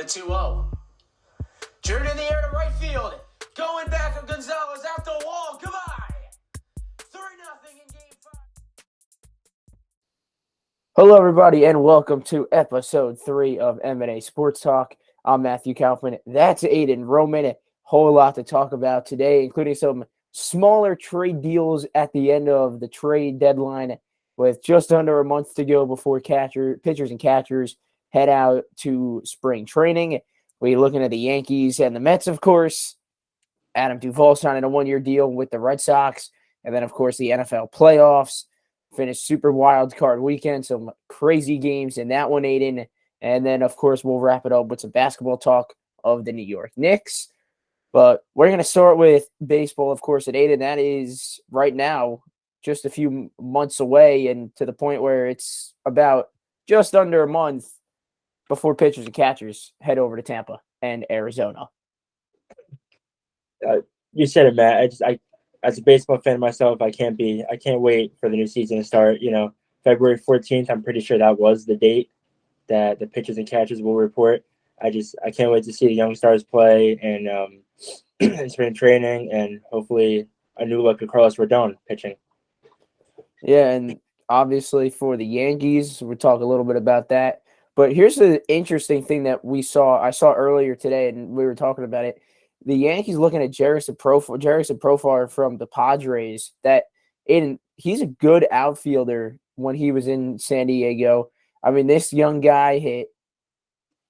the 2-0. Turned in the air to right field. Going back of Gonzalez out the wall. Goodbye. 3-0 in game 5. Hello, everybody, and welcome to episode 3 of M&A Sports Talk. I'm Matthew Kaufman. That's Aiden Roman. A whole lot to talk about today, including some smaller trade deals at the end of the trade deadline with just under a month to go before pitchers and catchers head out to spring training. We're looking at the Yankees and the Mets, of course. Adam Duvall signing a one-year deal with the Red Sox. And then, of course, the NFL playoffs. Finished super wild card weekend. Some crazy games in that one, Aiden. And then, of course, we'll wrap it up with some basketball talk of the New York Knicks. But we're going to start with baseball, of course, at Aiden. That is right now just a few months away, and to the point where it's about just under a month before pitchers and catchers head over to Tampa and Arizona. You said it, Matt. As a baseball fan myself, I can't wait for the new season to start. February 14th, I'm pretty sure that was the date that the pitchers and catchers will report. I can't wait to see the young stars play and in spring training, and hopefully a new look at Carlos Rodon pitching. Yeah, and obviously for the Yankees, we'll talk a little bit about that. But here's the interesting thing that I saw earlier today, and we were talking about it. The Yankees looking at Jerickson Profar from the Padres. He's a good outfielder when he was in San Diego. I mean, this young guy hit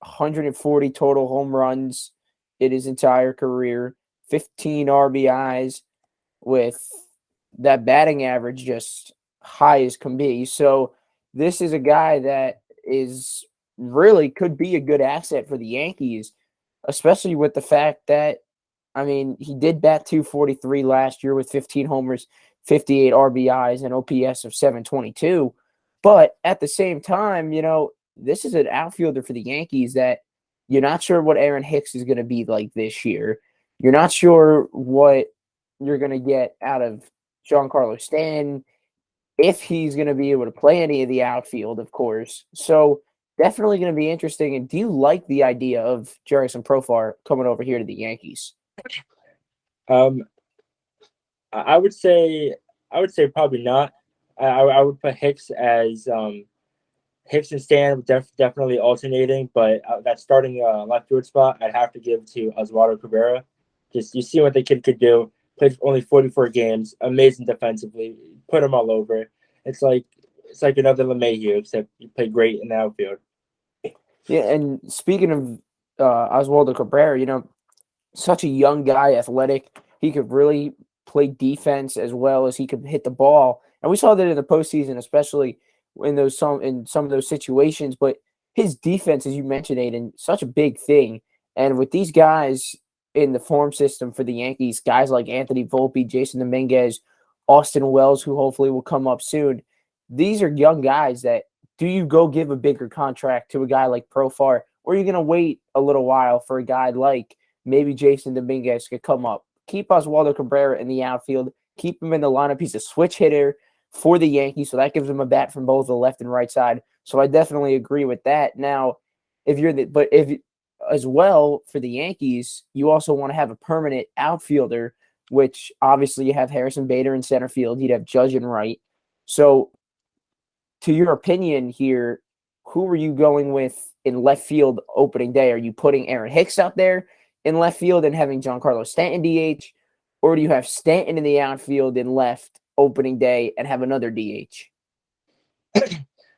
140 total home runs in his entire career, 15 RBIs with that batting average just high as can be. So this is a guy that is really could be a good asset for the Yankees, especially with the fact that, I mean, he did bat .243 last year with 15 homers, 58 RBIs, and OPS of 722. But at the same time, this is an outfielder for the Yankees that you're not sure what Aaron Hicks is going to be like this year. You're not sure what you're going to get out of Giancarlo Stanton, if he's going to be able to play any of the outfield, of course. So definitely going to be interesting. And do you like the idea of Jerickson Profar coming over here to the Yankees? I would say probably not. I would put Hicks as Hicks and Stan definitely alternating, but that starting left field spot I'd have to give to Oswaldo Cabrera. Just you see what the kid could do. Played only 44 games, amazing defensively, put him all over. It's like another LeMahieu, except he played great in the outfield. Yeah, and speaking of Oswaldo Cabrera, such a young guy, athletic. He could really play defense as well as he could hit the ball. And we saw that in the postseason, especially in some of those situations. But his defense, as you mentioned, Aiden, such a big thing. And with these guys in the farm system for the Yankees, guys like Anthony Volpe, Jason Dominguez, Austin Wells, who hopefully will come up soon, these are young guys that, do you go give a bigger contract to a guy like Profar, or are you going to wait a little while for a guy like maybe Jason Dominguez could come up? Keep Oswaldo Cabrera in the outfield, keep him in the lineup. He's a switch hitter for the Yankees, so that gives him a bat from both the left and right side. So I definitely agree with that. Now, if as well for the Yankees, you also want to have a permanent outfielder, which obviously you have Harrison Bader in center field. You'd have Judge in right. So, to your opinion here, who are you going with in left field opening day? Are you putting Aaron Hicks out there in left field and having Giancarlo Stanton DH? Or do you have Stanton in the outfield in left opening day and have another DH?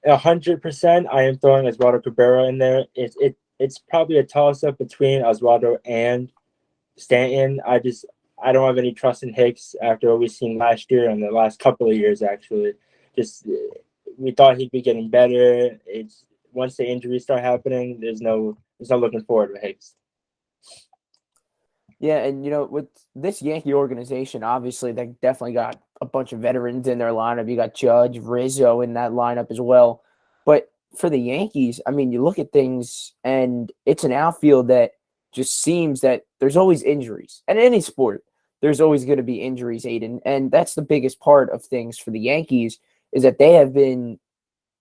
100%. I am throwing Oswaldo Cabrera in there. It's probably a toss-up between Oswaldo and Stanton. I don't have any trust in Hicks after what we've seen last year and the last couple of years, actually. We thought he'd be getting better. It's once the injuries start happening, there's no looking forward to Hicks. Yeah, and with this Yankee organization, obviously they definitely got a bunch of veterans in their lineup. You got Judge, Rizzo in that lineup as well. But for the Yankees, I mean, you look at things and it's an outfield that just seems that there's always injuries. And in any sport, there's always going to be injuries, Aiden. And that's the biggest part of things for the Yankees, is that they have been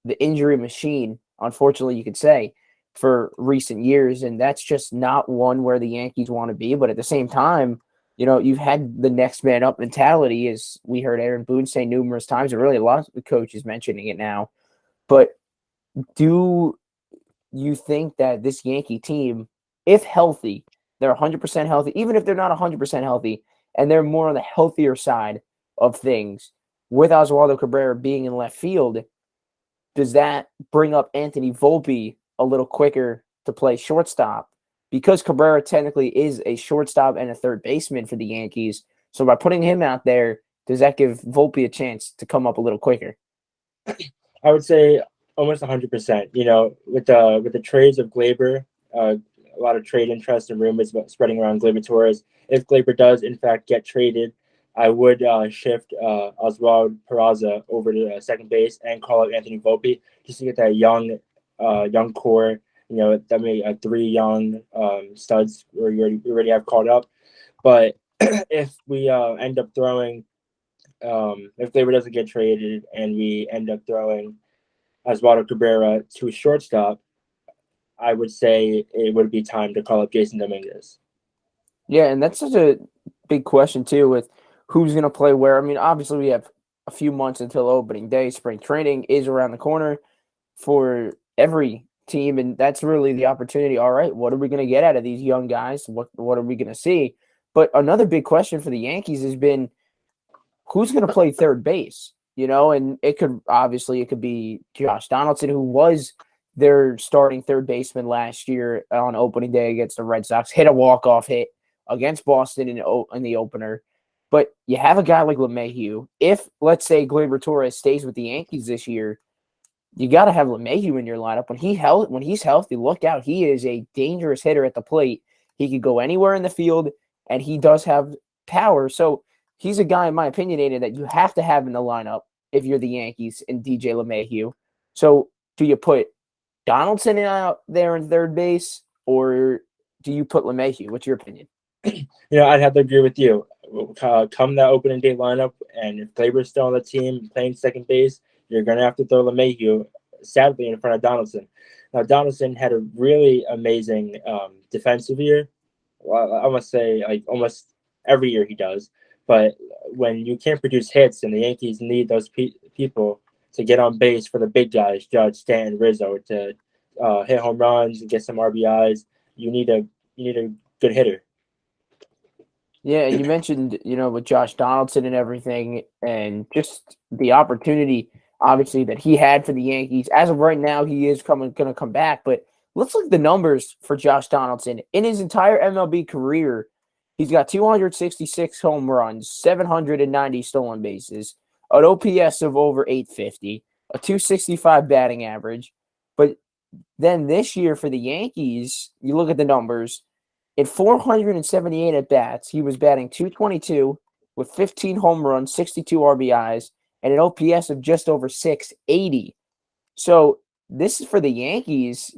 the injury machine, unfortunately, you could say. for recent years, and that's just not one where the Yankees want to be. But at the same time, you've had the next man up mentality, as we heard Aaron Boone say numerous times, and really a lot of the coaches mentioning it now. But do you think that this Yankee team, if healthy, they're 100% healthy, even if they're not 100% healthy, and they're more on the healthier side of things, with Oswaldo Cabrera being in left field, does that bring up Anthony Volpe a little quicker to play shortstop? Because Cabrera technically is a shortstop and a third baseman for the Yankees. So by putting him out there, does that give Volpe a chance to come up a little quicker? I would say almost 100%. With the trades of Glaber, a lot of trade interest and rumors spreading around Gleyber Torres. If Glaber does in fact get traded, I would shift Oswald Peraza over to second base and call up Anthony Volpe just to get that young core. That may 3 young studs where you already have called up. But if we end up throwing, if Glaber doesn't get traded and we end up throwing Oswaldo Cabrera to shortstop, I would say it would be time to call up Jason Dominguez. Yeah, and that's such a big question too, with who's going to play where. I mean, obviously we have a few months until opening day. Spring training is around the corner for every team, and that's really the opportunity. All right, what are we going to get out of these young guys? What are we going to see? But another big question for the Yankees has been who's going to play third base, and it could be Josh Donaldson, who was their starting third baseman last year on opening day against the Red Sox, hit a walk-off hit against Boston in the opener. But you have a guy like LeMahieu. If, let's say, Gleyber Torres stays with the Yankees this year, you got to have LeMahieu in your lineup. When he's healthy, look out. He is a dangerous hitter at the plate. He could go anywhere in the field, and he does have power. So he's a guy, in my opinion, Aiden, that you have to have in the lineup if you're the Yankees and DJ LeMahieu. So do you put Donaldson out there in third base, or do you put LeMahieu? What's your opinion? I'd have to agree with you. Come that opening day lineup, and if Glaber's still on the team playing second base, you're going to have to throw LeMahieu, sadly, in front of Donaldson. Now, Donaldson had a really amazing defensive year. Well, I must say, like, almost every year he does. But when you can't produce hits, and the Yankees need those people to get on base for the big guys, Judge, Stanton, Rizzo, to hit home runs and get some RBIs, you need a good hitter. Yeah, you mentioned, with Josh Donaldson and everything, and just the opportunity, obviously, that he had for the Yankees. As of right now, he is going to come back. But let's look at the numbers for Josh Donaldson. In his entire MLB career, he's got 266 home runs, 790 stolen bases, an OPS of over 850, a 265 batting average. But then this year for the Yankees, you look at the numbers. In 478 at-bats, he was batting .222 with 15 home runs, 62 RBIs, and an OPS of just over 680. So this is for the Yankees.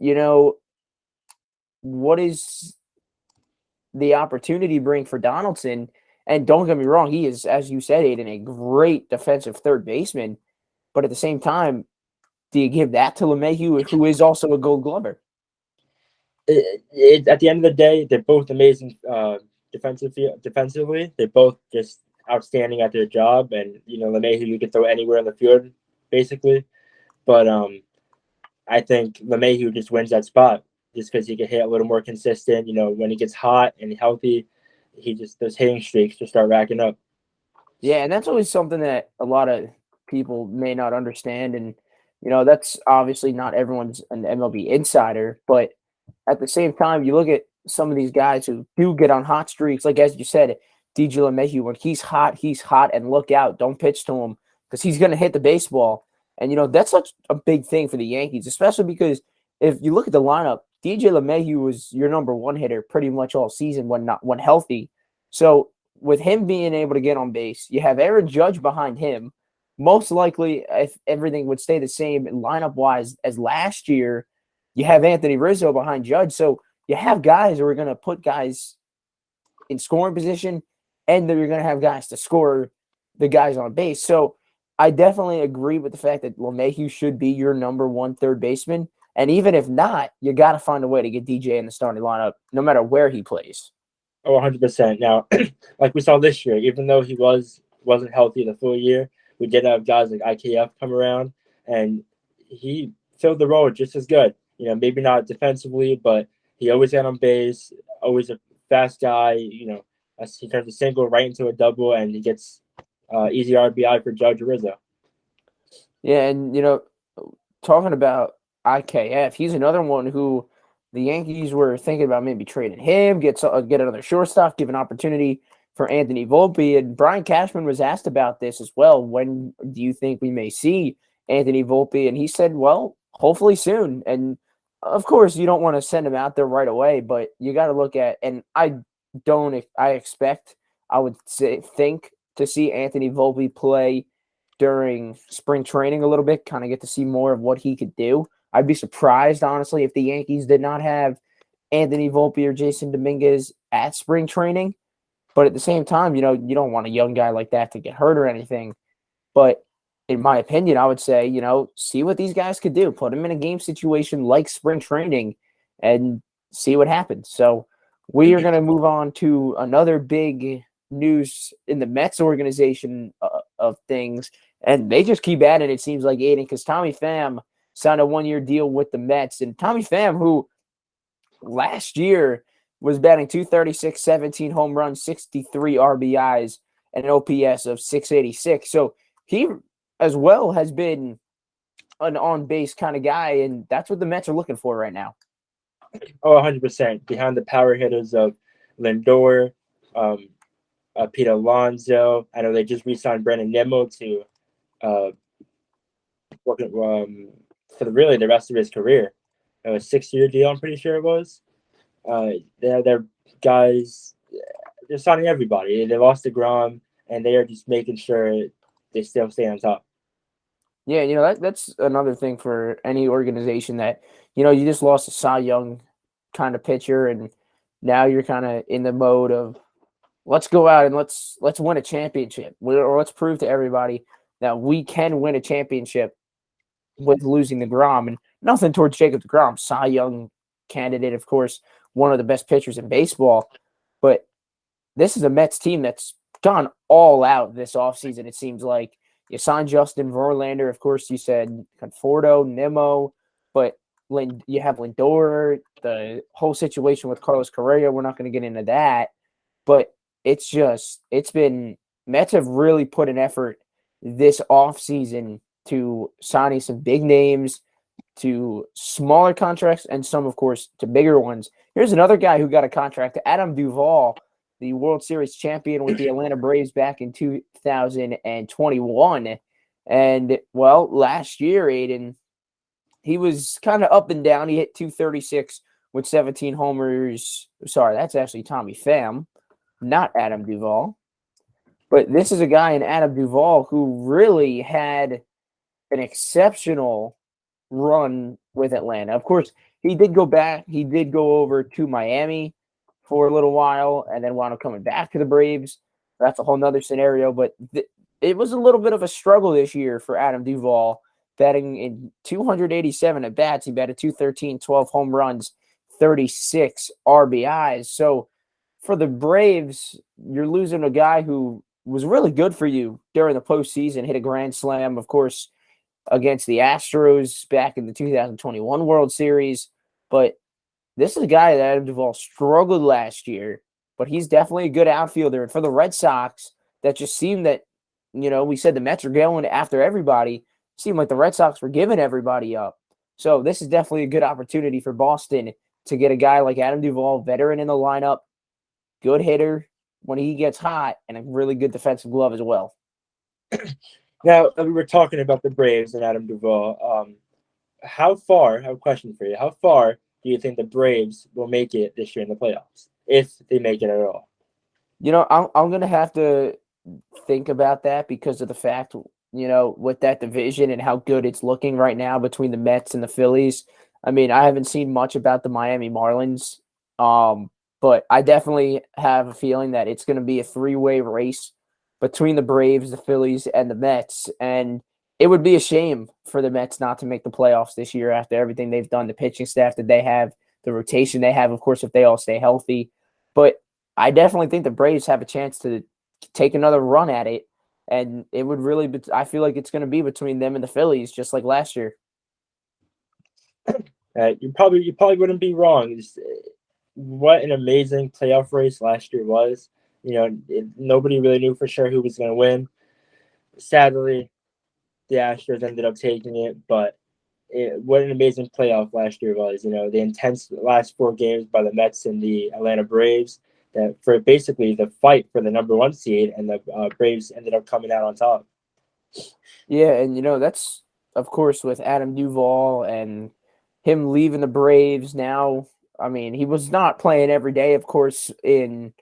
What is the opportunity bring for Donaldson? And don't get me wrong, he is, as you said, Aiden, a great defensive third baseman. But at the same time, do you give that to LeMahieu, who is also a Gold Glover? At the end of the day, they're both amazing defensively. They're both just outstanding at their job. And, LeMahieu, you can throw anywhere on the field, basically. But I think LeMahieu just wins that spot just because he can hit a little more consistent. When he gets hot and healthy, those hitting streaks just start racking up. Yeah, and that's always something that a lot of people may not understand. And, that's obviously not everyone's an MLB insider. But at the same time, you look at some of these guys who do get on hot streaks, like as you said, DJ LeMahieu, when he's hot, and look out. Don't pitch to him because he's going to hit the baseball. And, that's such a big thing for the Yankees, especially because if you look at the lineup, DJ LeMahieu was your number one hitter pretty much all season when healthy. So with him being able to get on base, you have Aaron Judge behind him. Most likely, if everything would stay the same lineup-wise as last year, you have Anthony Rizzo behind Judge. So you have guys who are going to put guys in scoring position, and then you're going to have guys to score the guys on base. So I definitely agree with the fact that LeMahieu should be your number one third baseman. And even if not, you got to find a way to get DJ in the starting lineup, no matter where he plays. Oh, 100%. Now, like we saw this year, even though he wasn't healthy the full year, we did have guys like IKF come around, and he filled the role just as good. Maybe not defensively, but he always got on base, always a fast guy. As he turns a single right into a double, and he gets easy RBI for Judge Rizzo. Yeah, and talking about IKF, he's another one who the Yankees were thinking about maybe trading him, get another shortstop, give an opportunity for Anthony Volpe. And Brian Cashman was asked about this as well. When do you think we may see Anthony Volpe? And he said, well, hopefully soon. And of course, you don't want to send him out there right away, but you got to look at, and I would think to see Anthony Volpe play during spring training a little bit, kind of get to see more of what he could do. I'd be surprised, honestly, if the Yankees did not have Anthony Volpe or Jason Dominguez at spring training. But at the same time, you don't want a young guy like that to get hurt or anything. But in my opinion, I would say, see what these guys could do. Put them in a game situation like spring training and see what happens. So we are going to move on to another big news in the Mets organization of things. And they just keep adding, it seems like, Aiden, because Tommy Pham signed a 1-year deal with the Mets. And Tommy Pham, who last year was batting .236, 17 home runs, 63 RBIs, and an OPS of .686. So he as well has been an on-base kind of guy, and that's what the Mets are looking for right now. Oh, 100%. Behind the power hitters of Lindor, Pete Alonso. I know they just re-signed Brandon Nimmo to for the rest of his career. A 6-year deal, I'm pretty sure it was. They're guys. They're signing everybody. They lost DeGrom, and they are just making sure they still stay on top. Yeah, that's another thing for any organization that you just lost a Cy Young kind of pitcher, and now you're kind of in the mode of let's go out and let's win a championship, or let's prove to everybody that we can win a championship with losing DeGrom. And nothing towards Jacob DeGrom, Cy Young candidate, of course, one of the best pitchers in baseball. But this is a Mets team that's gone all out this offseason, it seems like. You signed Justin Verlander, of course, you said Conforto, Nimmo, but you have Lindor, the whole situation with Carlos Correa. We're not going to get into that. But Mets have really put an effort this offseason to signing some big names, to smaller contracts, and some, of course, to bigger ones. Here's another guy who got a contract, Adam Duvall, the World Series champion with the Atlanta Braves back in 2021. And, well, last year, Aiden, he was kind of up and down. He hit .236 with 17 homers. Sorry, that's actually Tommy Pham, not Adam Duvall. But this is a guy in Adam Duvall who really had an exceptional run with Atlanta. Of course, he did go back. He did go over to Miami for a little while and then wound up coming back to the Braves. That's a whole nother scenario. But it was a little bit of a struggle this year for Adam Duvall, batting in 287 at bats. He batted .213, 12 home runs, 36 RBIs. So for the Braves, you're losing a guy who was really good for you during the postseason, hit a grand slam, of course, against the Astros back in the 2021 World Series. But this is a guy that Adam Duvall struggled last year, but he's definitely a good outfielder. And for the Red Sox, that just seemed that, we said the Mets are going after everybody. It seemed like the Red Sox were giving everybody up. So this is definitely a good opportunity for Boston to get a guy like Adam Duvall, veteran in the lineup, good hitter when he gets hot, and a really good defensive glove as well. Now, we were talking about the Braves and Adam Duvall. I have a question for you. How far do you think the Braves will make it this year in the playoffs, if they make it at all? I'm going to have to think about that because of the fact, with that division and how good it's looking right now between the Mets and the Phillies. I mean, I haven't seen much about the Miami Marlins, but I definitely have a feeling that it's going to be a 3-way race between the Braves, the Phillies, and the Mets. And it would be a shame for the Mets not to make the playoffs this year after everything they've done, the pitching staff that they have, the rotation they have, of course, if they all stay healthy. But I definitely think the Braves have a chance to take another run at it. And it would really be, I feel like it's going to be between them and the Phillies, just like last year. You probably wouldn't be wrong. What an amazing playoff race last year was. Nobody really knew for sure who was going to win. Sadly, the Astros ended up taking it, but what an amazing playoff last year was. The intense last 4 games by the Mets and the Atlanta Braves, that for basically the fight for the number 1 seed, and the Braves ended up coming out on top. Yeah, and that's of course with Adam Duvall and him leaving the Braves now. I mean, he was not playing every day, of course, in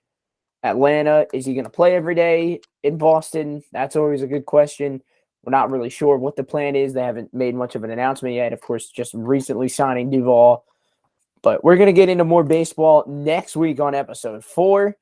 Atlanta. Is he going to play every day in Boston? That's always a good question. We're not really sure what the plan is. They haven't made much of an announcement yet. Of course, just recently signing Duvall. But we're going to get into more baseball next week on episode 4.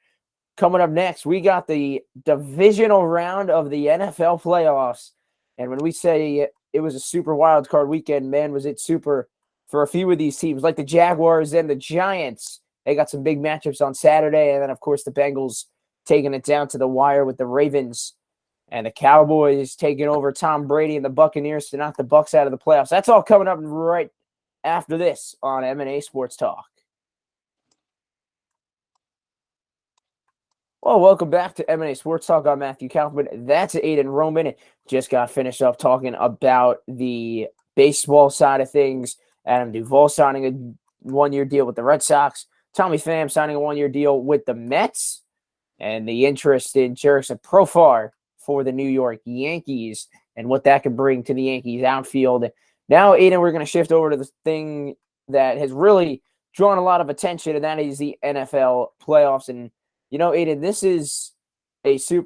Coming up next, we got the divisional round of the NFL playoffs. And when we say it was a super wild card weekend, man, was it super for a few of these teams, like the Jaguars and the Giants. They got some big matchups on Saturday. And then, of course, the Bengals taking it down to the wire with the Ravens. And the Cowboys taking over Tom Brady and the Buccaneers to knock the Bucs out of the playoffs. That's all coming up right after this on M&A Sports Talk. Well, welcome back to M&A Sports Talk. I'm Matthew Kaufman. That's Aiden Roman. Just got finished up talking about the baseball side of things. Adam Duvall signing a 1-year deal with the Red Sox. Tommy Pham signing a 1-year deal with the Mets. And the interest in Jerickson Profar for the New York Yankees and what that can bring to the Yankees outfield. Now, Aiden, we're going to shift over to the thing that has really drawn a lot of attention, and that is the NFL playoffs. And Aiden,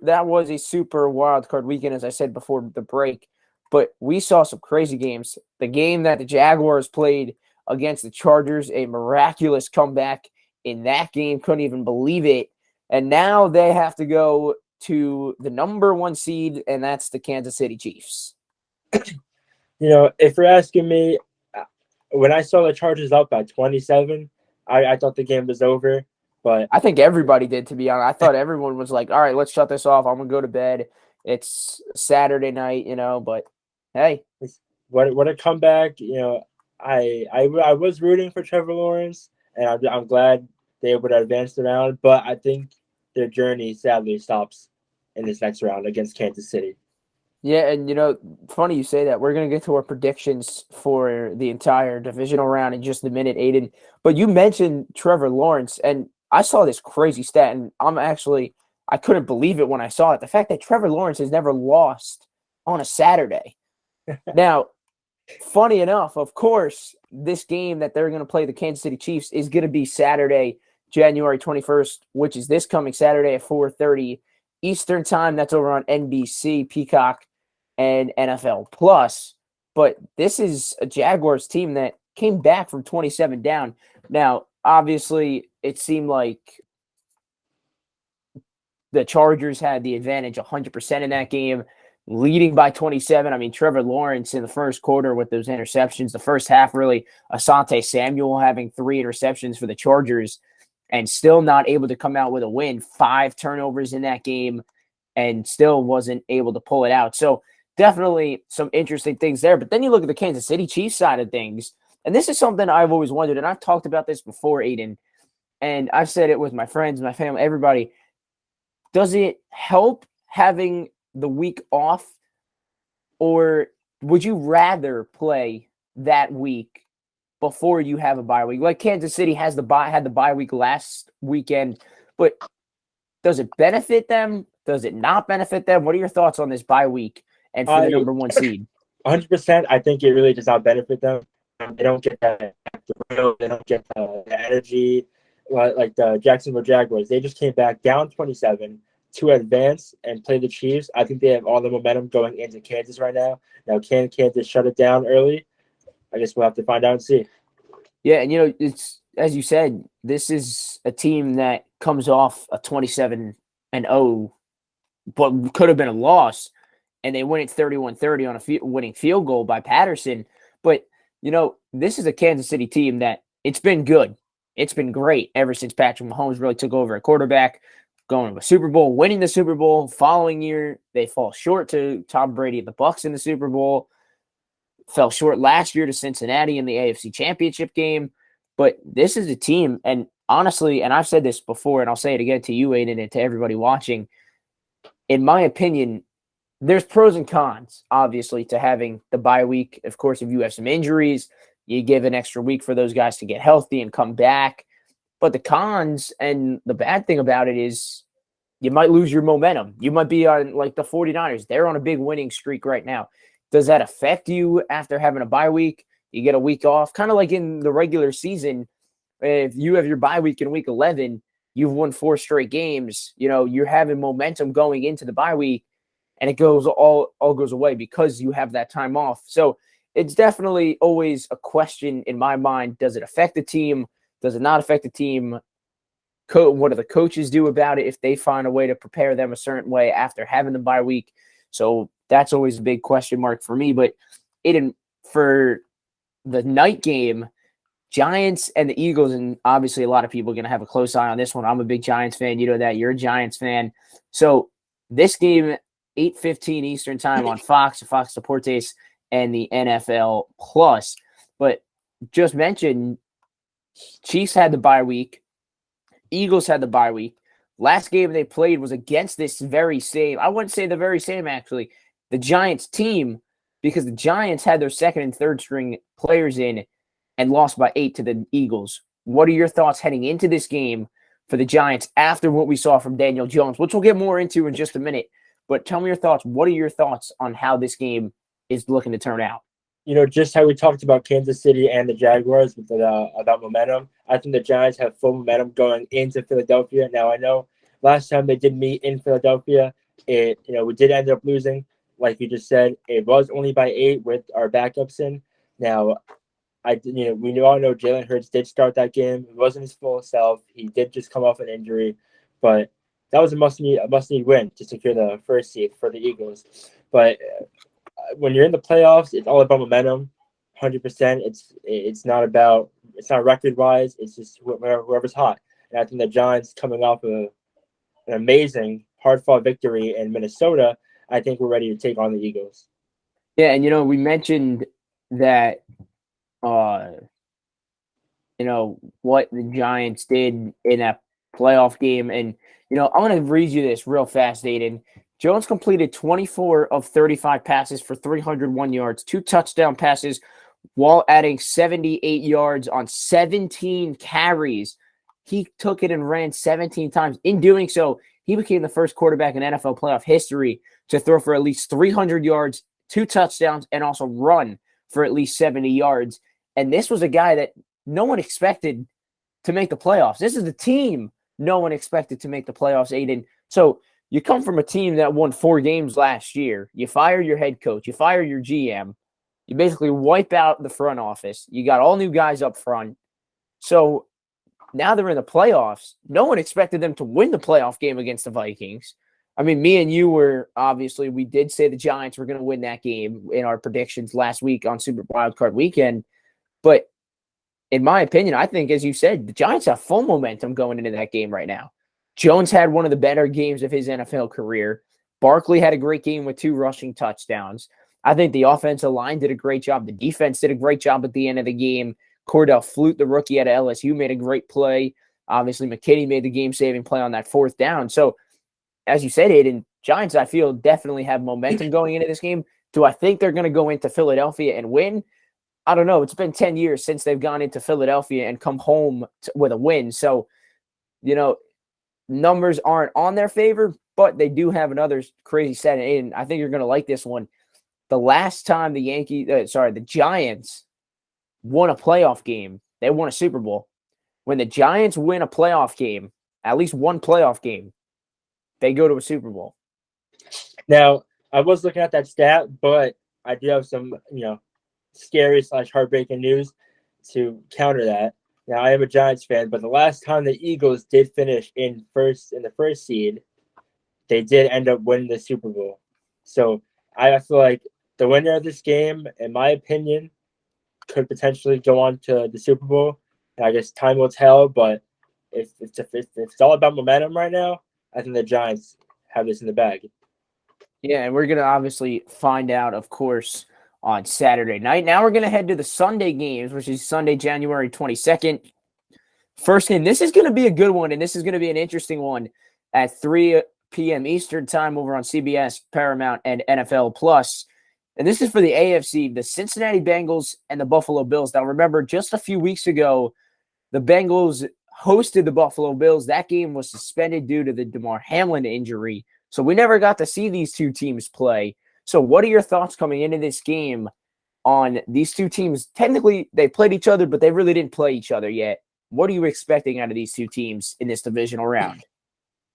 that was a super wild card weekend, as I said before the break. But we saw some crazy games. The game that the Jaguars played against the Chargers, a miraculous comeback in that game. Couldn't even believe it. And now they have to go to the number 1 seed, and that's the Kansas City Chiefs. If you're asking me, when I saw the Chargers up by 27, I thought the game was over. But I think everybody did, to be honest. I thought everyone was like, all right, let's shut this off. I'm going to go to bed. It's Saturday night, but hey. What a comeback. I was rooting for Trevor Lawrence, and I'm glad they were able to advance the round, but I think their journey sadly stops in this next round against Kansas City. Yeah, and funny you say that. We're going to get to our predictions for the entire divisional round in just a minute, Aiden. But you mentioned Trevor Lawrence, and I saw this crazy stat, and I couldn't believe it when I saw it. The fact that Trevor Lawrence has never lost on a Saturday. Now, funny enough, of course, this game that they're going to play the Kansas City Chiefs is going to be Saturday, January 21st, which is this coming Saturday at 4:30 Eastern Time. That's over on NBC, Peacock, and NFL Plus. But this is a Jaguars team that came back from 27 down. Now, obviously, it seemed like the Chargers had the advantage 100% in that game, leading by 27. I mean, Trevor Lawrence in the first quarter with those interceptions. The first half, really, Asante Samuel having 3 interceptions for the Chargers and still not able to come out with a win. 5 turnovers in that game and still wasn't able to pull it out. So definitely some interesting things there. But then you look at the Kansas City Chiefs side of things, and this is something I've always wondered, and I've talked about this before, Aiden, and I've said it with my friends, my family, everybody. Does it help having the week off, or would you rather play that week before you have a bye week? Like Kansas City had the bye week last weekend, but does it benefit them? Does it not benefit them? What are your thoughts on this bye week and for the number 1 seed? 100%. I think it really does not benefit them. They don't get that thrill. They don't get the energy like the Jacksonville Jaguars. They just came back down 27 to advance and play the Chiefs. I think they have all the momentum going into Kansas right now. Now, can Kansas shut it down early? I guess we'll have to find out and see. Yeah, and it's as you said, this is a team that comes off a 27-0, but could have been a loss, and they win it 31-30 on a winning field goal by Patterson. But, this is a Kansas City team that it's been good. It's been great ever since Patrick Mahomes really took over at quarterback, going to a Super Bowl, winning the Super Bowl. Following year, they fall short to Tom Brady and the Bucs in the Super Bowl. Fell short last year to Cincinnati in the AFC Championship game. But this is a team, and honestly, and I've said this before, and I'll say it again to you, Aiden, and to everybody watching, in my opinion, there's pros and cons, obviously, to having the bye week. Of course, if you have some injuries, you give an extra week for those guys to get healthy and come back. But the cons and the bad thing about it is you might lose your momentum. You might be on like the 49ers. They're on a big winning streak right now. Does that affect you after having a bye week? You get a week off, kind of like in the regular season. If you have your bye week in week 11, you've won 4 straight games. You're having momentum going into the bye week, and it goes all goes away because you have that time off. So it's definitely always a question in my mind. Does it affect the team? Does it not affect the team? What do the coaches do about it if they find a way to prepare them a certain way after having the bye week? So that's always a big question mark for me. But Aiden, for the night game, Giants and the Eagles, and obviously a lot of people are going to have a close eye on this one. I'm a big Giants fan. You know that. You're a Giants fan. So this game, 8:15 Eastern time on Fox Deportes, and the NFL Plus. But just mentioned, Chiefs had the bye week. Eagles had the bye week. Last game they played was against this very same, I wouldn't say the very same, actually, the Giants team, because the Giants had their second and third string players in and lost by 8 to the Eagles. What are your thoughts heading into this game for the Giants after what we saw from Daniel Jones, which we'll get more into in just a minute? But tell me your thoughts. What are your thoughts on how this game is looking to turn out? Just how we talked about Kansas City and the Jaguars with about momentum. I think the Giants have full momentum going into Philadelphia. Now, I know last time they did meet in Philadelphia, we did end up losing. Like you just said, it was only by 8 with our backups in. Now, we all know Jalen Hurts did start that game. It wasn't his full self. He did just come off an injury, but that was a must-need win to secure the first seed for the Eagles. But when you're in the playoffs, it's all about momentum, 100%. It's not record-wise. It's just whoever's hot. And I think the Giants, coming off of an amazing hard-fought victory in Minnesota, I think we're ready to take on the Eagles. Yeah, and we mentioned that what the Giants did in that playoff game. And, I want to read you this real fast, Aiden. Jones completed 24 of 35 passes for 301 yards, 2 touchdown passes, while adding 78 yards on 17 carries. He took it and ran 17 times. In doing so, he became the first quarterback in NFL playoff history to throw for at least 300 yards, 2 touchdowns, and also run for at least 70 yards. And this was a guy that no one expected to make the playoffs. This is the team no one expected to make the playoffs, Aiden. So you come from a team that won 4 games last year. You fire your head coach. You fire your GM. You basically wipe out the front office. You got all new guys up front. So now they're in the playoffs. No one expected them to win the playoff game against the Vikings. I mean, me and you we did say the Giants were going to win that game in our predictions last week on Super Wildcard Weekend. But in my opinion, I think, as you said, the Giants have full momentum going into that game right now. Jones had one of the better games of his NFL career. Barkley had a great game with 2 rushing touchdowns. I think the offensive line did a great job. The defense did a great job at the end of the game. Cordell Flute, the rookie out of LSU, made a great play. Obviously, McKinney made the game-saving play on that 4th down. So, as you said, Aiden, Giants, I feel, definitely have momentum going into this game. Do I think they're going to go into Philadelphia and win? I don't know. It's been 10 years since they've gone into Philadelphia and come home with a win. So, numbers aren't on their favor, but they do have another crazy set. And I think you're going to like this one. The last time the Giants won a playoff game, they won a Super Bowl. When the Giants win a playoff game, at least one playoff game, they go to a Super Bowl. Now, I was looking at that stat, but I do have some, scary / heartbreaking news to counter that. Now, I am a Giants fan, but the last time the Eagles did finish in the first seed, they did end up winning the Super Bowl. So I feel like the winner of this game, in my opinion, could potentially go on to the Super Bowl. And I guess time will tell, but if it's all about momentum right now, I think the Giants have this in the bag. Yeah, and we're going to obviously find out, of course, on Saturday night. Now we're going to head to the Sunday games, which is Sunday, January 22nd. First game, this is going to be a good one, and this is going to be an interesting one at 3 p.m. Eastern time over on CBS, Paramount, and NFL Plus. And this is for the AFC, the Cincinnati Bengals and the Buffalo Bills. Now, remember, just a few weeks ago, the Bengals hosted the Buffalo Bills. That game was suspended due to the Damar Hamlin injury. So we never got to see these two teams play. So what are your thoughts coming into this game on these two teams? Technically, they played each other, but they really didn't play each other yet. What are you expecting out of these two teams in this divisional round?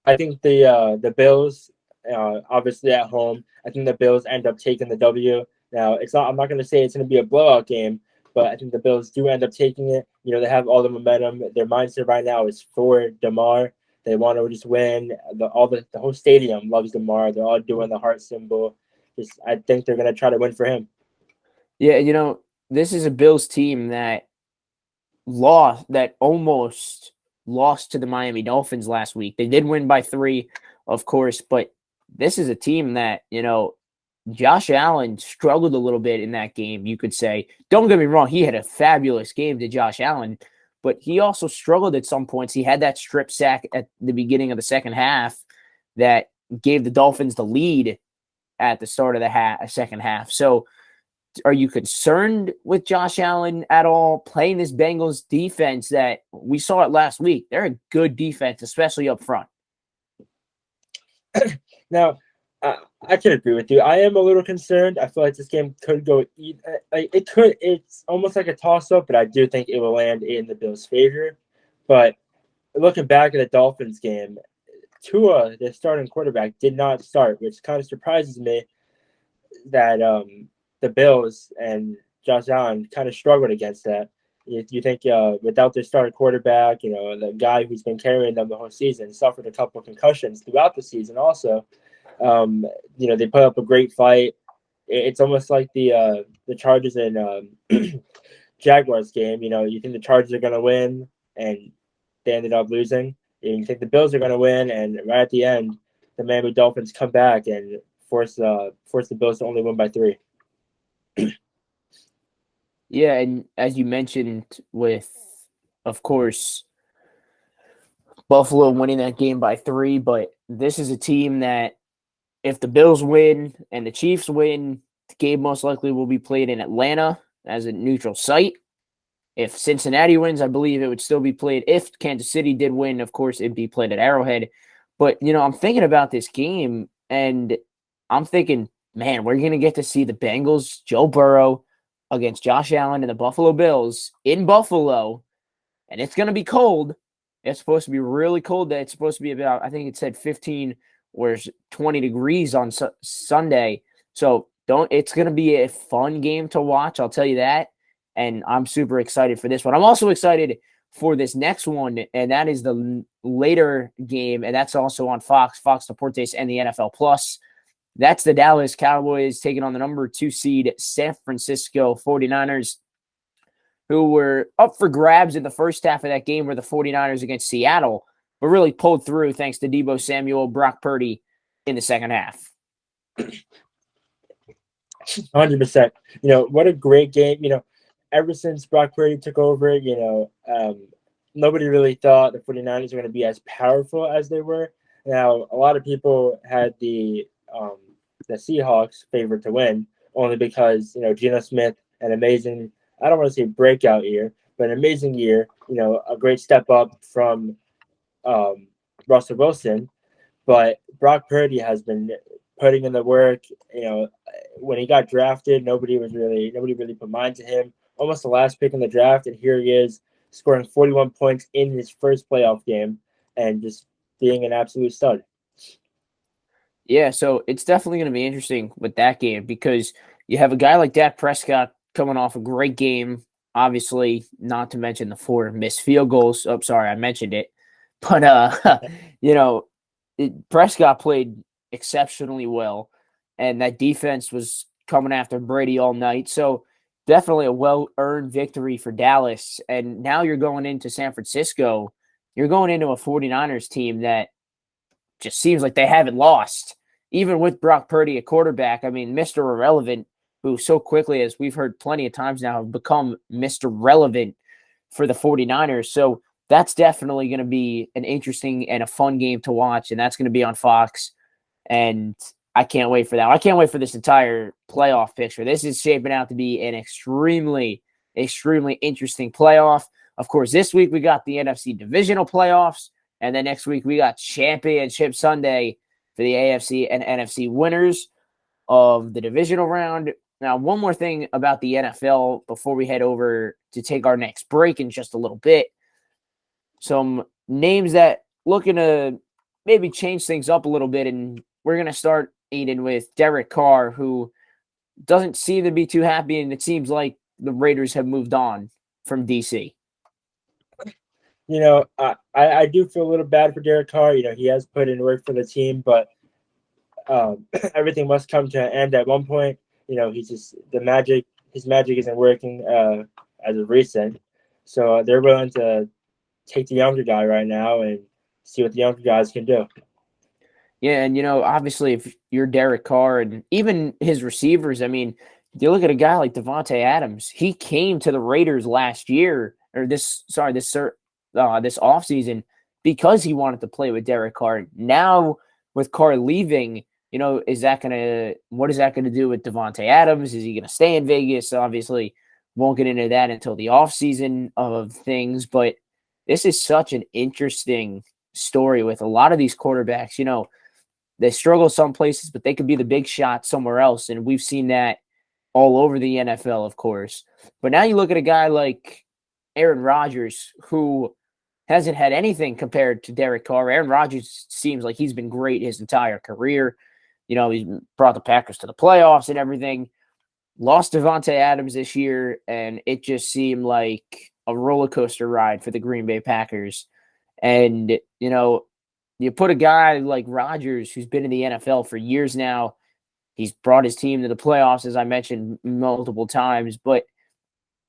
I think the Bills, obviously at home, I think the Bills end up taking the W. Now, it's not. I'm not going to say it's going to be a blowout game, but I think the Bills do end up taking it. You know, they have all the momentum. Their mindset right now is for Damar. They want to just win. The whole stadium loves Damar. They're all doing the heart symbol. I think they're going to try to win for him. Yeah, you know, this is a Bills team that almost lost to the Miami Dolphins last week. They did win by 3, of course, but this is a team that, you know, Josh Allen struggled a little bit in that game, you could say. Don't get me wrong, he had a fabulous game to Josh Allen, but he also struggled at some points. He had that strip sack at the beginning of the second half that gave the Dolphins the lead at the start of the second half. So are you concerned with Josh Allen at all playing this Bengals defense that we saw it last week? They're a good defense, especially up front. Now, I can agree with you. I am a little concerned. I feel like this game could go it could. It's almost like a toss-up, but I do think it will land in the Bills' favor. But looking back at the Dolphins game, Tua, the starting quarterback, did not start, which kind of surprises me that the Bills and Josh Allen kind of struggled against that. You think without their starting quarterback, you know, the guy who's been carrying them the whole season suffered a couple of concussions throughout the season also. You know, they put up a great fight. It's almost like the Chargers and Jaguars game. You know, you think the Chargers are going to win, and they ended up losing. And you think the Bills are going to win, and right at the end, the Miami Dolphins come back and force the Bills to only win by 3. Yeah, and as you mentioned with, of course, Buffalo winning that game by 3, but this is a team that if the Bills win and the Chiefs win, the game most likely will be played in Atlanta as a neutral site. If Cincinnati wins, I believe it would still be played. If Kansas City did win, of course, it'd be played at Arrowhead. But, you know, I'm thinking about this game, and I'm thinking, man, we're going to get to see the Bengals, Joe Burrow, against Josh Allen and the Buffalo Bills in Buffalo, and it's going to be cold. It's supposed to be really cold. It's supposed to be about, I think it said 15 or 20 degrees on Sunday. So it's going to be a fun game to watch, I'll tell you that. And I'm super excited for this one. I'm also excited for this next one, and that is the later game, and that's also on Fox Deportes, and the NFL Plus. That's the Dallas Cowboys taking on the number 2 seed San Francisco 49ers, who were up for grabs in the first half of that game where the 49ers against Seattle, but really pulled through thanks to Deebo Samuel, Brock Purdy in the second half. 100%. You know, what a great game. You know, ever since Brock Purdy took over, you know, nobody really thought the 49ers were going to be as powerful as they were. Now, a lot of people had the Seahawks favored to win only because, you know, Geno Smith, an amazing, I don't want to say breakout year, but an amazing year, you know, a great step up from Russell Wilson. But Brock Purdy has been putting in the work. You know, when he got drafted, nobody really put mind to him. Almost the last pick in the draft, and here he is scoring 41 points in his first playoff game and just being an absolute stud. Yeah, so it's definitely going to be interesting with that game because you have a guy like Dak Prescott coming off a great game, obviously, not to mention the 4 missed field goals. Oh, sorry, I mentioned it. But, you know, Prescott played exceptionally well. and that defense was coming after Brady all night. So definitely a well-earned victory for Dallas. And now you're going into San Francisco. You're going into a 49ers team that just seems like they haven't lost, even with Brock Purdy at quarterback. I mean, Mr. Irrelevant, who so quickly, as we've heard plenty of times now, have become Mr. Relevant for the 49ers. So that's definitely going to be an interesting and a fun game to watch, and that's going to be on Fox. And I can't wait for that. I can't wait for this entire playoff picture. This is shaping out to be an extremely, extremely interesting playoff. Of course, this week we got the NFC Divisional playoffs, and then next week we got Championship Sunday for the AFC and NFC winners of the divisional round. Now, one more thing about the NFL before we head over to take our next break in just a little bit. Some names that looking to maybe change things up a little bit, and we're going to start, Aiden, with Derek Carr, who doesn't seem to be too happy, and it seems like the Raiders have moved on from DC. I do feel a little bad for Derek Carr. He has put in work for the team, but everything must come to an end at one point. He's just his magic isn't working as of recent. So they're willing to take the younger guy right now and see what the younger guys can do. Yeah, and obviously if you're Derek Carr and even his receivers, I mean, you look at a guy like Devontae Adams. He came to the Raiders last year, or this offseason, because he wanted to play with Derek Carr. Now with Carr leaving, what is that going to do with Devontae Adams? Is he going to stay in Vegas? Obviously, won't get into that until the offseason of things, but this is such an interesting story with a lot of these quarterbacks. They struggle some places, but they could be the big shot somewhere else, and we've seen that all over the NFL, of course. But now you look at a guy like Aaron Rodgers, who hasn't had anything compared to Derek Carr. Aaron Rodgers seems like he's been great his entire career. He's brought the Packers to the playoffs and everything. Lost Devontae Adams this year, and it just seemed like a roller coaster ride for the Green Bay Packers. And, you put a guy like Rodgers, who's been in the NFL for years now. He's brought his team to the playoffs, as I mentioned multiple times, but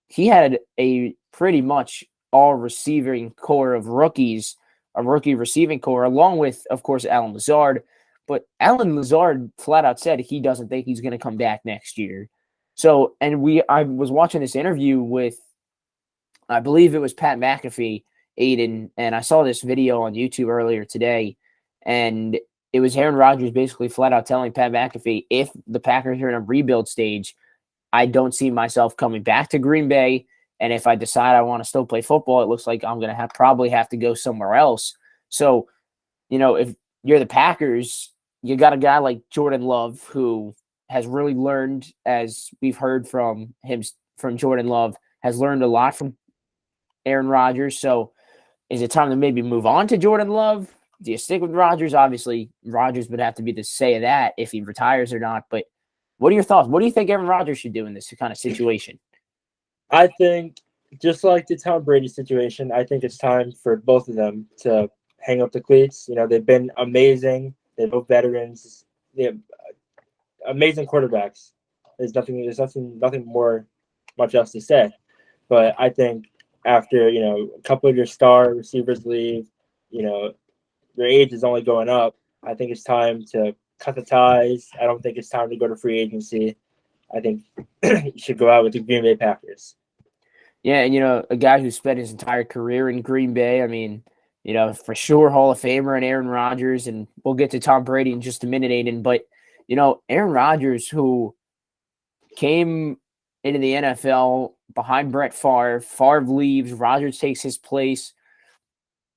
he had a pretty much all receiving core of rookies, a rookie receiving core, along with, of course, Allen Lazard. But Allen Lazard flat out said he doesn't think he's going to come back next year. So, I was watching this interview with, I believe it was Pat McAfee, Aiden, and I saw this video on YouTube earlier today, and it was Aaron Rodgers basically flat out telling Pat McAfee, if the Packers are in a rebuild stage, I don't see myself coming back to Green Bay. And if I decide I want to still play football, it looks like I'm going to probably have to go somewhere else. So, if you're the Packers, you got a guy like Jordan Love, who has really learned, as we've heard from Jordan Love, has learned a lot from Aaron Rodgers. So is it time to maybe move on to Jordan Love? Do you stick with Rodgers? Obviously, Rodgers would have to be the say of that if he retires or not. But what are your thoughts? What do you think Aaron Rodgers should do in this kind of situation? I think, just like the Tom Brady situation, I think it's time for both of them to hang up the cleats. They've been amazing. They're both veterans. They have amazing quarterbacks. There's nothing more much else to say. But I think after, a couple of your star receivers leave, their age is only going up. I think it's time to cut the ties. I don't think it's time to go to free agency. I think you should go out with the Green Bay Packers. Yeah, and a guy who spent his entire career in Green Bay, I mean, for sure Hall of Famer and Aaron Rodgers, and we'll get to Tom Brady in just a minute, Aiden, but, Aaron Rodgers, who came into the NFL behind Brett Favre. Favre leaves, Rodgers takes his place.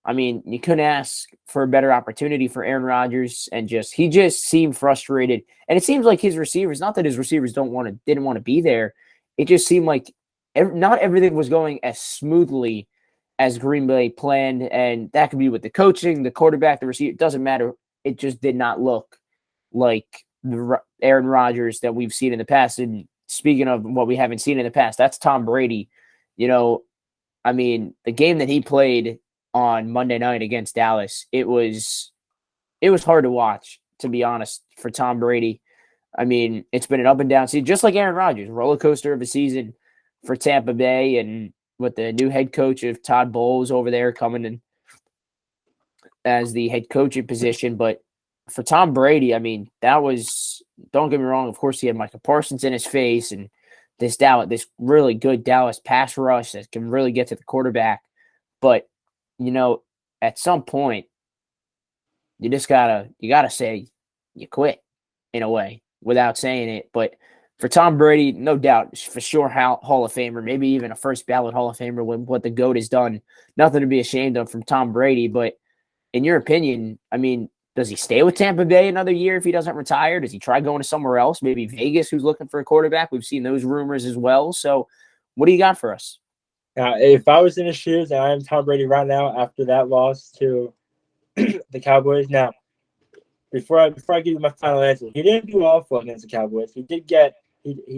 I mean, you couldn't ask for a better opportunity for Aaron Rodgers, and he just seemed frustrated. And it seems like his receivers, not that his receivers didn't want to be there, it just seemed like not everything was going as smoothly as Green Bay planned, and that could be with the coaching, the quarterback, the receiver. It doesn't matter. It just did not look like the Aaron Rodgers that we've seen in the past. And speaking of what we haven't seen in the past, that's Tom Brady. I mean, the game that he played on Monday night against Dallas, it was hard to watch, to be honest, for Tom Brady. I mean, it's been an up and down season, just like Aaron Rodgers, roller coaster of a season for Tampa Bay, and with the new head coach of Todd Bowles over there coming in as the head coaching position. But for Tom Brady, I mean, that was, don't get me wrong, of course he had Micah Parsons in his face and this really good Dallas pass rush that can really get to the quarterback. But, at some point, you gotta say you quit in a way without saying it. But for Tom Brady, no doubt, for sure, Hall of Famer, maybe even a first ballot Hall of Famer with what the GOAT has done. Nothing to be ashamed of from Tom Brady. But in your opinion, I mean, does he stay with Tampa Bay another year if he doesn't retire? Does he try going to somewhere else? Maybe Vegas, who's looking for a quarterback? We've seen those rumors as well. So what do you got for us? Now, if I was in his shoes and I am Tom Brady right now after that loss to the Cowboys, now before I give you my final answer, he didn't do awful against the Cowboys. He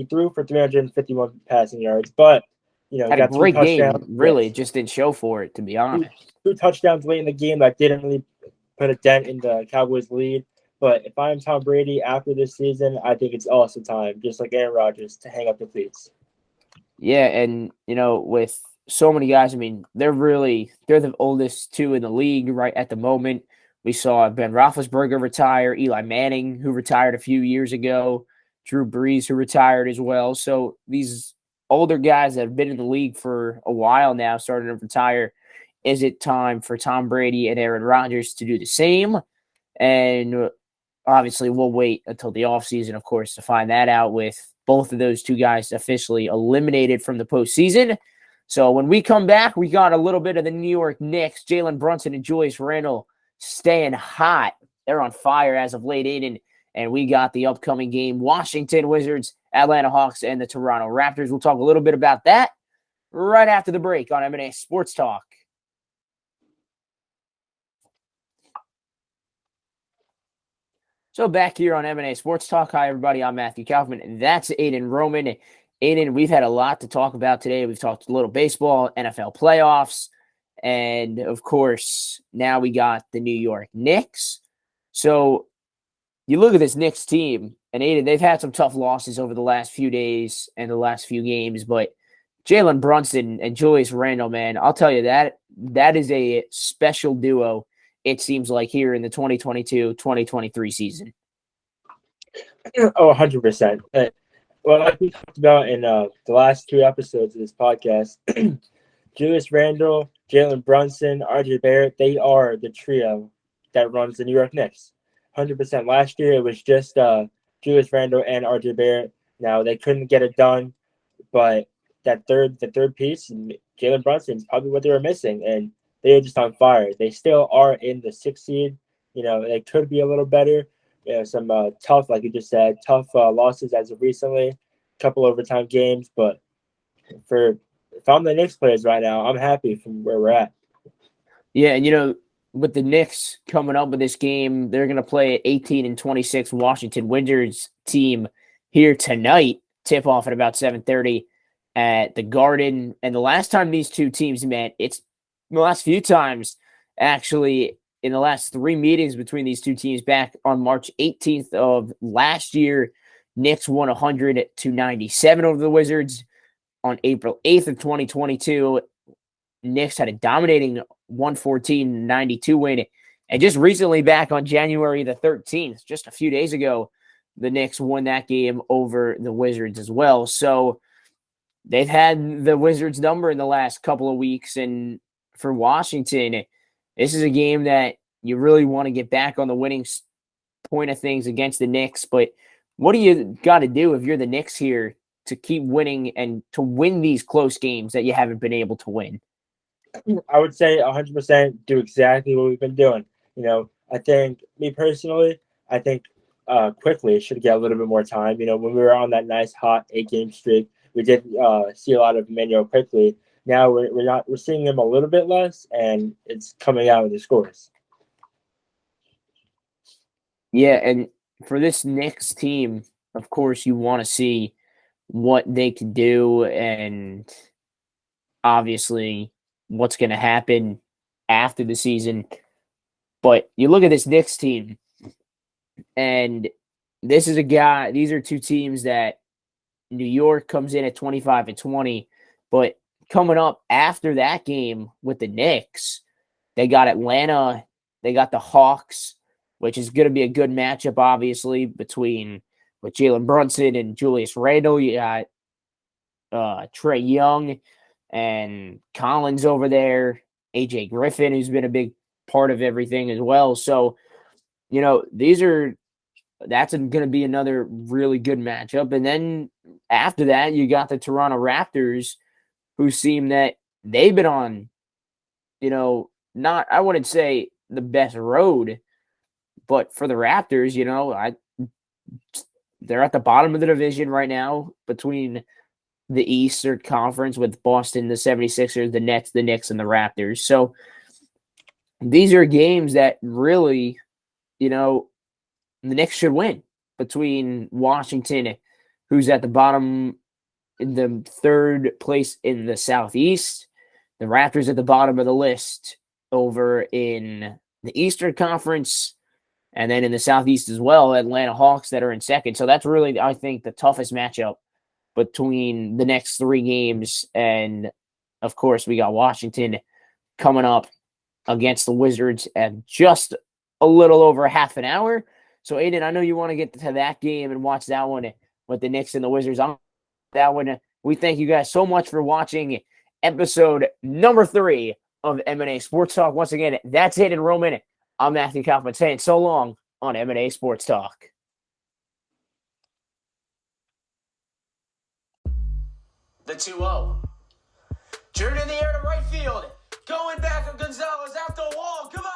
threw for 351 passing yards, but Had a got two great game. touchdowns. Really, Yes. just didn't show for it, to be honest. Two touchdowns late in the game that didn't really put a dent in the Cowboys' lead. But if I'm Tom Brady after this season, I think it's also time, just like Aaron Rodgers, to hang up the cleats. Yeah, and with so many guys, I mean, they're the oldest two in the league right at the moment. We saw Ben Roethlisberger retire, Eli Manning, who retired a few years ago, Drew Brees, who retired as well. So these older guys that have been in the league for a while now starting to retire. Is it time for Tom Brady and Aaron Rodgers to do the same? And obviously, we'll wait until the offseason, of course, to find that out, with both of those two guys officially eliminated from the postseason. So when we come back, we got a little bit of the New York Knicks, Jalen Brunson and Julius Randle staying hot. They're on fire as of late, Aiden. And we got the upcoming game, Washington Wizards, Atlanta Hawks, and the Toronto Raptors. We'll talk a little bit about that right after the break on M&A Sports Talk. So back here on M&A Sports Talk. Hi, everybody. I'm Matthew Kaufman, and that's Aiden Roman. Aiden, we've had a lot to talk about today. We've talked a little baseball, NFL playoffs, and, of course, now we got the New York Knicks. So you look at this Knicks team, and Aiden, they've had some tough losses over the last few days and the last few games, but Jalen Brunson and Julius Randle, man, I'll tell you that is a special duo, it seems like, here in the 2022-2023 season. Oh, 100%. Well, like we talked about in the last 2 episodes of this podcast, Julius Randle, Jalen Brunson, RJ Barrett, they are the trio that runs the New York Knicks. 100%. Last year, it was just Julius Randle and RJ Barrett. Now, they couldn't get it done, but the third piece, Jalen Brunson, is probably what they were missing, and they are just on fire. They still are in the 6th seed. They could be a little better. Some tough, like you just said, losses as of recently, a couple overtime games. But if I'm the Knicks players right now, I'm happy from where we're at. Yeah, and with the Knicks coming up with this game, they're going to play at 18-26 Washington Wizards team here tonight. Tip off at about 7:30 at the Garden. And the last time these two teams met, it's the last few times, actually, in the last 3 meetings between these two teams back on March 18th of last year, Knicks won 100-97 over the Wizards. On April 8th of 2022, Knicks had a dominating 114-92 win. And just recently, back on January the 13th, just a few days ago, the Knicks won that game over the Wizards as well. So they've had the Wizards number in the last couple of weeks. And for Washington, this is a game that you really want to get back on the winning point of things against the Knicks. But what do you got to do if you're the Knicks here to keep winning and to win these close games that you haven't been able to win? I would say 100% do exactly what we've been doing. I think, me personally, Quickly should get a little bit more time. When we were on that nice hot 8-game streak, we did see a lot of Emmanuel Quickly. Now we're seeing him a little bit less, and it's coming out in the scores. Yeah, and for this Knicks team, of course, you want to see what they can do, and obviously what's going to happen after the season. But you look at this Knicks team, and this is a guy. These are two teams that New York comes in at 25-20, but coming up after that game with the Knicks, they got Atlanta, they got the Hawks, which is going to be a good matchup, obviously, with Jalen Brunson and Julius Randle. You got Trae Young and Collins over there, AJ Griffin, who's been a big part of everything as well. So, that's going to be another really good matchup. And then after that, you got the Toronto Raptors, who seem that they've been on, not, I wouldn't say the best road, but for the Raptors, they're at the bottom of the division right now between the Eastern Conference with Boston, the 76ers, the Nets, the Knicks, and the Raptors. So these are games that really, the Knicks should win between Washington, who's at the bottom in the third place in the Southeast, the Raptors at the bottom of the list over in the Eastern Conference, and then in the Southeast as well, Atlanta Hawks that are in second. So that's really, I think, the toughest matchup between the next three games. And, of course, we got Washington coming up against the Wizards at just a little over half an hour. So, Aiden, I know you want to get to that game and watch that one with the Knicks and the Wizards. That one. We thank you guys so much for watching episode number 3 of M&A Sports Talk. Once again, that's Aiden Roman. I'm Matthew Kaufman saying so long on M&A Sports Talk. The 2-0. Turned in the air to right field. Going back of Gonzalez out the wall. Come on.